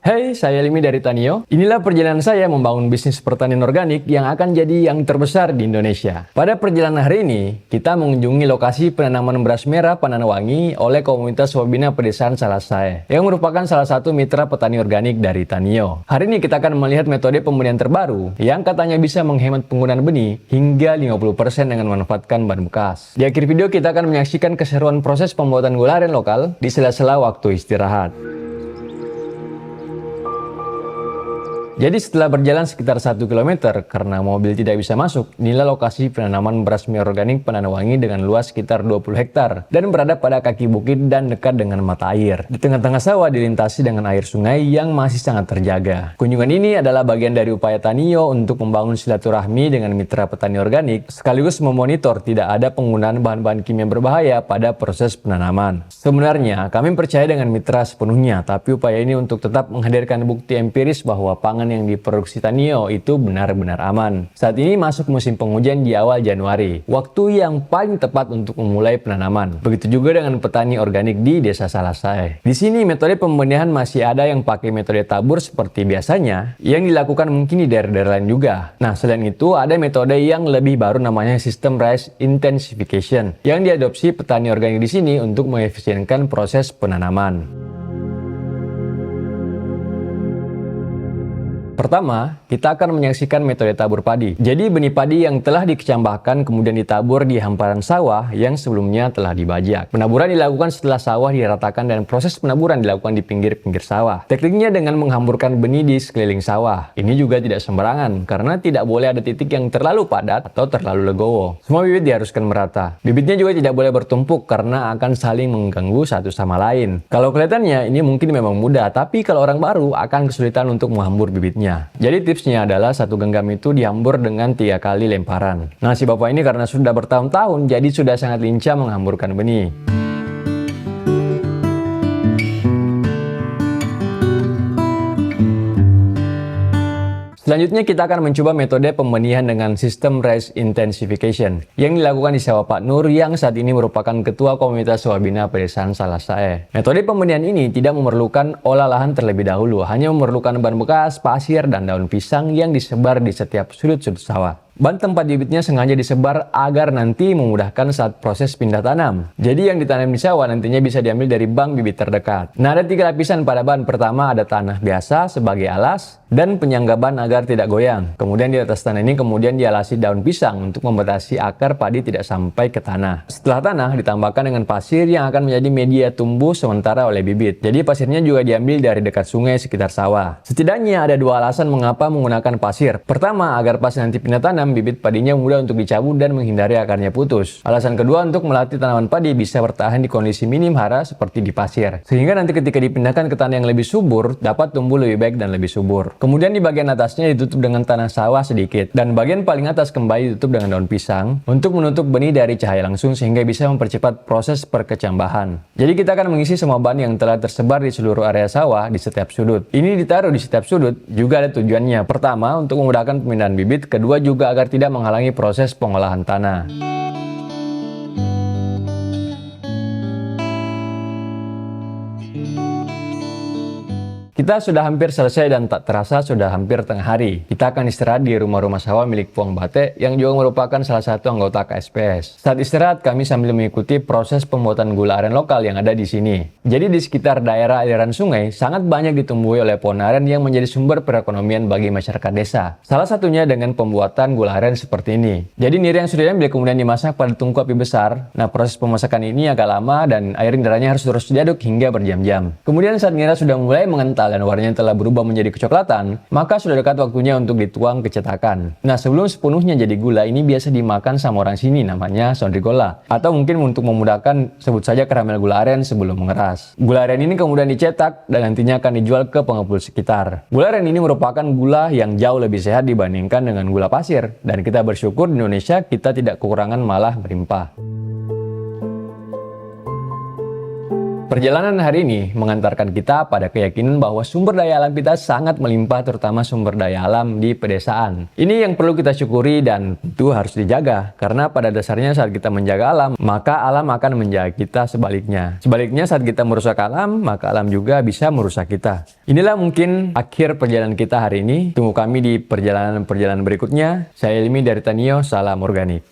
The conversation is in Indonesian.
Hai, saya Limi dari Tanio. Inilah perjalanan saya membangun bisnis pertanian organik yang akan jadi yang terbesar di Indonesia. Pada perjalanan hari ini, kita mengunjungi lokasi penanaman beras merah Pananawangi oleh komunitas Wabina Pedesaan Salasae, yang merupakan salah satu mitra petani organik dari Tanio. Hari ini kita akan melihat metode pembenihan terbaru yang katanya bisa menghemat penggunaan benih hingga 50% dengan memanfaatkan bahan bekas. Di akhir video kita akan menyaksikan keseruan proses pembuatan gula aren lokal di sela-sela waktu istirahat. Jadi setelah berjalan sekitar 1 km karena mobil tidak bisa masuk, inilah lokasi penanaman beras merah organik Pananawangi dengan luas sekitar 20 hektar dan berada pada kaki bukit dan dekat dengan mata air. Di tengah-tengah sawah dilintasi dengan air sungai yang masih sangat terjaga. Kunjungan ini adalah bagian dari upaya Tanio untuk membangun silaturahmi dengan mitra petani organik sekaligus memonitor tidak ada penggunaan bahan-bahan kimia berbahaya pada proses penanaman. Sebenarnya kami percaya dengan mitra sepenuhnya, tapi upaya ini untuk tetap menghadirkan bukti empiris bahwa pangan yang diproduksi Tanio itu benar-benar aman. Saat ini masuk musim penghujan di awal Januari, waktu yang paling tepat untuk memulai penanaman. Begitu juga dengan petani organik di Desa Salasae. Di sini metode pembenihan masih ada yang pakai metode tabur seperti biasanya, yang dilakukan mungkin di daerah-daerah lain juga. Nah, selain itu ada metode yang lebih baru namanya sistem rice intensification, yang diadopsi petani organik di sini untuk mengefisienkan proses penanaman. Pertama, kita akan menyaksikan metode tabur padi. Jadi benih padi yang telah dikecambahkan kemudian ditabur di hamparan sawah yang sebelumnya telah dibajak. Penaburan dilakukan setelah sawah diratakan dan proses penaburan dilakukan di pinggir-pinggir sawah. Tekniknya dengan menghamburkan benih di sekeliling sawah. Ini juga tidak sembarangan karena tidak boleh ada titik yang terlalu padat atau terlalu legowo. Semua bibit diharuskan merata. Bibitnya juga tidak boleh bertumpuk karena akan saling mengganggu satu sama lain. Kalau kelihatannya ini mungkin memang mudah, tapi kalau orang baru akan kesulitan untuk menghambur bibitnya. Jadi tipsnya adalah satu genggam itu dihambur dengan 3 kali lemparan. Nah, si bapak ini karena sudah bertahun-tahun jadi sudah sangat lincah menghamburkan benih. Selanjutnya kita akan mencoba metode pembenihan dengan sistem rice intensification yang dilakukan di sawah Pak Nur yang saat ini merupakan ketua komunitas Wabina Pedesaan Salasae. Metode pembenihan ini tidak memerlukan olah lahan terlebih dahulu, hanya memerlukan bahan bekas, pasir, dan daun pisang yang disebar di setiap sudut-sudut sawah. Bahan tempat bibitnya sengaja disebar agar nanti memudahkan saat proses pindah tanam. Jadi yang ditanam di sawah nantinya bisa diambil dari bank bibit terdekat. Nah, ada 3 lapisan pada bahan. Pertama ada tanah biasa sebagai alas dan penyangga ban agar tidak goyang. Kemudian di atas tanah ini kemudian dialasi daun pisang untuk membatasi akar padi tidak sampai ke tanah. Setelah tanah ditambahkan dengan pasir yang akan menjadi media tumbuh sementara oleh bibit. Jadi pasirnya juga diambil dari dekat sungai sekitar sawah. Setidaknya ada 2 alasan mengapa menggunakan pasir. Pertama, agar pas nanti pindah tanam bibit padinya mudah untuk dicabut dan menghindari akarnya putus. Alasan kedua, untuk melatih tanaman padi bisa bertahan di kondisi minim hara seperti di pasir, sehingga nanti ketika dipindahkan ke tanah yang lebih subur dapat tumbuh lebih baik dan lebih subur. Kemudian di bagian atasnya ditutup dengan tanah sawah sedikit dan bagian paling atas kembali ditutup dengan daun pisang untuk menutup benih dari cahaya langsung sehingga bisa mempercepat proses perkecambahan. Jadi kita akan mengisi semua bahan yang telah tersebar di seluruh area sawah di setiap sudut. Ini ditaruh di setiap sudut juga ada tujuannya. Pertama, untuk memudahkan pemindahan bibit. Kedua, juga agar tidak menghalangi proses pengolahan tanah. Kita sudah hampir selesai dan tak terasa sudah hampir tengah hari. Kita akan istirahat di rumah-rumah sawah milik Puang Bate yang juga merupakan salah satu anggota KSPS. Saat istirahat kami sambil mengikuti proses pembuatan gula aren lokal yang ada di sini. Jadi di sekitar daerah aliran sungai sangat banyak ditumbuhi oleh pohon aren yang menjadi sumber perekonomian bagi masyarakat desa. Salah satunya dengan pembuatan gula aren seperti ini. Jadi nira yang sudah diambil kemudian dimasak pada tungku api besar. Nah, proses pemasakan ini agak lama dan air niranya harus terus diaduk hingga berjam-jam. Kemudian saat nira sudah mulai mengental dan warnanya telah berubah menjadi kecoklatan, maka sudah dekat waktunya untuk dituang ke cetakan. Nah, sebelum sepenuhnya jadi gula, ini biasa dimakan sama orang sini namanya sondrigola. Atau mungkin untuk memudahkan sebut saja karamel gula aren sebelum mengeras. Gula aren ini kemudian dicetak dan nantinya akan dijual ke pengepul sekitar. Gula aren ini merupakan gula yang jauh lebih sehat dibandingkan dengan gula pasir. Dan kita bersyukur di Indonesia kita tidak kekurangan malah berlimpah. Perjalanan hari ini mengantarkan kita pada keyakinan bahwa sumber daya alam kita sangat melimpah, terutama sumber daya alam di pedesaan. Ini yang perlu kita syukuri dan tentu harus dijaga, karena pada dasarnya saat kita menjaga alam, maka alam akan menjaga kita sebaliknya. Sebaliknya saat kita merusak alam, maka alam juga bisa merusak kita. Inilah mungkin akhir perjalanan kita hari ini. Tunggu kami di perjalanan-perjalanan berikutnya. Saya Ilmi dari Tanio, salam organik.